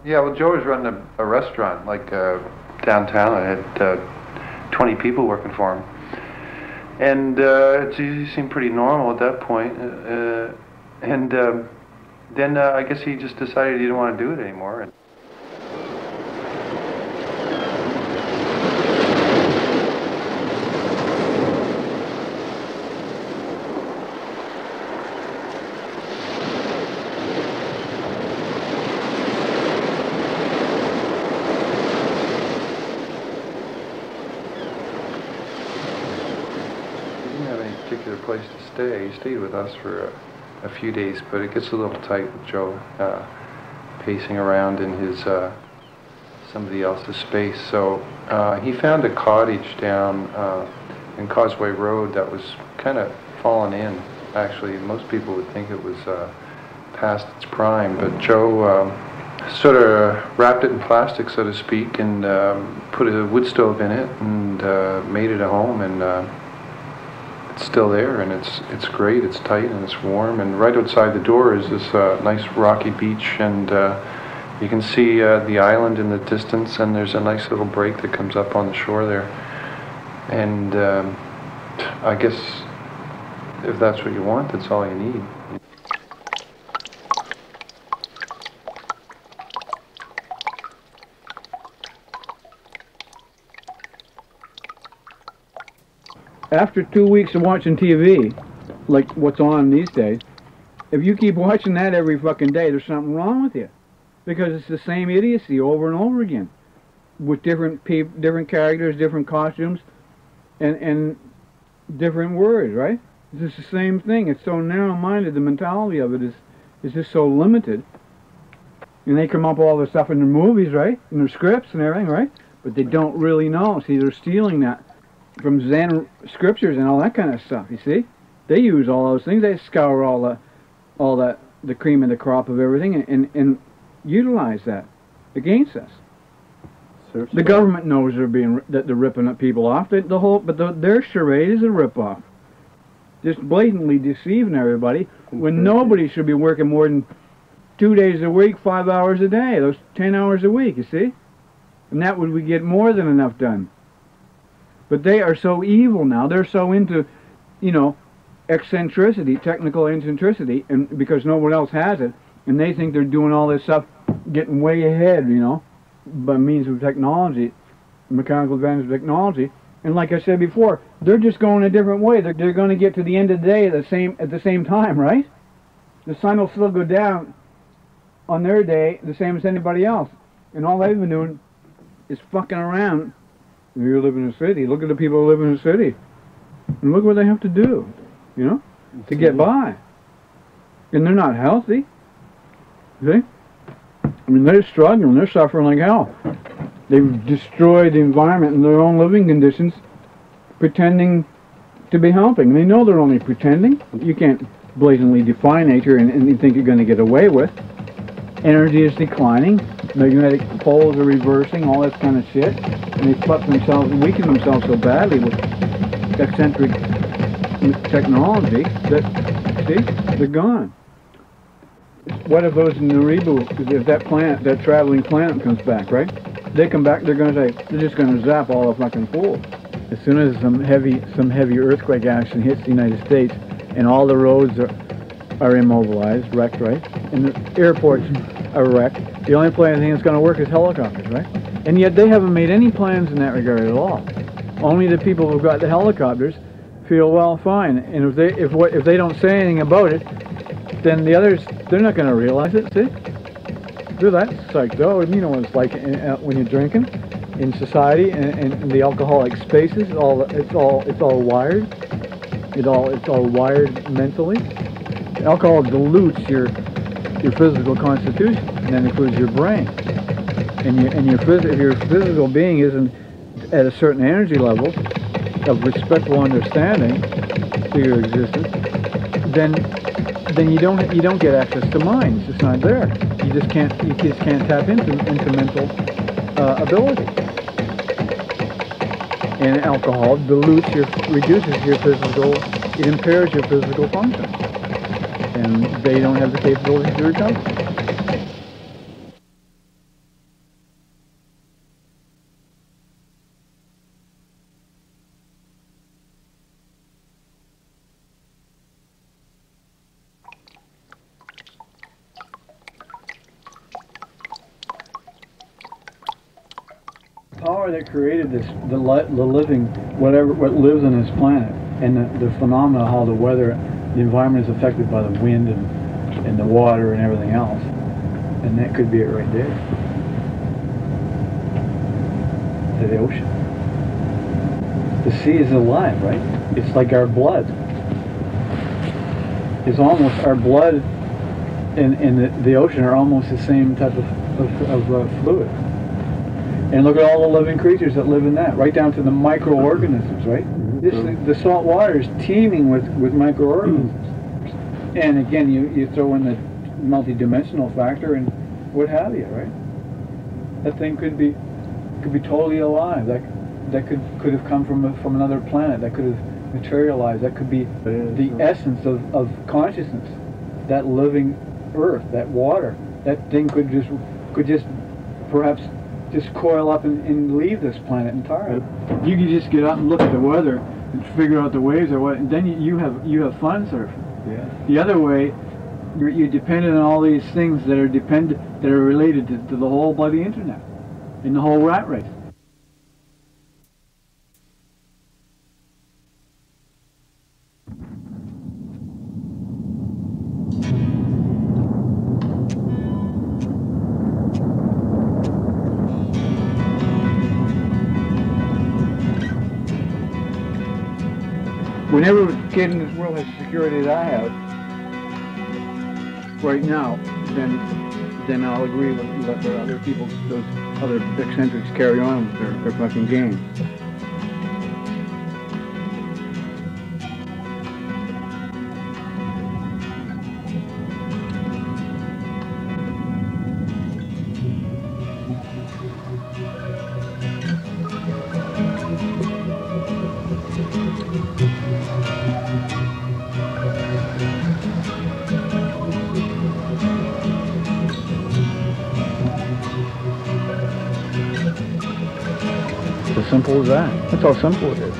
Yeah, well, Joe was running a restaurant like downtown. I had 20 people working for him, and he seemed pretty normal at that point. And then I guess he just decided he didn't want to do it anymore. And he didn't have any particular place to stay. He stayed with us for a few days, but it gets a little tight with Joe pacing around in his somebody else's space. So he found a cottage down in Causeway Road that was kind of fallen in. Actually, most people would think it was past its prime, but Joe sort of wrapped it in plastic, so to speak, and put a wood stove in it and made it a home. And it's still there, and it's great. It's tight and it's warm. And right outside the door is this nice rocky beach, and you can see the island in the distance. And there's a nice little break that comes up on the shore there. And I guess if that's what you want, that's all you need. After 2 weeks of watching TV, like what's on these days, if you keep watching that every fucking day, there's something wrong with you. Because it's the same idiocy over and over again. With different different characters, different costumes, and different words, right? It's just the same thing. It's so narrow-minded. The mentality of it is just so limited. And they come up with all this stuff in their movies, right? In their scripts and everything, right? But they don't really know. See, they're stealing that from Zen scriptures and all that kind of stuff, you see? They use all those things. They scour all the cream of the crop of everything and utilize that against us. The government knows that they're ripping up people off. Their charade is a rip-off. Just blatantly deceiving everybody when nobody should be working more than 2 days a week, 5 hours a day. Those 10 hours a week, you see? And that would we get more than enough done. But they are so evil now. They're so into, you know, eccentricity, technical eccentricity, and because no one else has it, and they think they're doing all this stuff, getting way ahead, you know, by means of technology, mechanical advantage of technology. And like I said before, they're just going a different way. They're going to get to the end of the day at the same time, right? The sun will still go down on their day the same as anybody else, and all they've been doing is fucking around. If you live in a city, look at the people who live in a city, and look what they have to do, you know, to get by. And they're not healthy. See? I mean, they're struggling. They're suffering like hell. They've destroyed the environment and their own living conditions, pretending to be helping. They know they're only pretending. You can't blatantly defy nature and you think you're going to get away with. Energy is declining. Magnetic poles are reversing. All that kind of shit. And they fuck themselves and weaken themselves so badly with eccentric technology that, see, they're gone. What if those in the reboot, if that traveling planet comes back, right? They come back, they're going to say, they're just going to zap all the fucking fools. As soon as some heavy earthquake action hits the United States and all the roads are immobilized, wrecked, right? And the airports are wrecked, the only thing that's going to work is helicopters, right? And yet they haven't made any plans in that regard at all. Only the people who've got the helicopters feel, well, fine. And if they don't say anything about it, then the others, they're not going to realize it, see? They're that psyched out. You know what it's like when you're drinking in society and the alcoholic spaces. It's all wired. It's all wired mentally. Alcohol dilutes your physical constitution, and that includes your brain. And if your physical being isn't at a certain energy level of respectful understanding to your existence, then you don't get access to mind. It's just not there. You just can't tap into mental ability. And alcohol reduces your physical, it impairs your physical function, and they don't have the capability to recover. power that created this, the living, what lives on this planet, and the phenomena, how the weather, the environment is affected by the wind and the water and everything else. And that could be it right there. The ocean. The sea is alive, right? It's like our blood. It's almost, our blood and the ocean are almost the same type of fluid. And look at all the living creatures that live in that, right down to the microorganisms, right? The salt water is teeming with microorganisms. And again, you throw in the multi-dimensional factor and what have you, right? That thing could be totally alive. That could have come from another planet. That could have materialized. That could be the essence of consciousness. That living earth, that water, that thing could just perhaps just coil up and leave this planet entirely. You could just get up and look at the weather and figure out the waves or what, and then you have fun surfing. Yeah. The other way, you're dependent on all these things that are related to the whole bloody internet and the whole rat race. Whenever a kid in this world has the security that I have right now, then I'll agree with let the other people, those other eccentrics, carry on with their fucking game. As simple as that. That's how simple it is.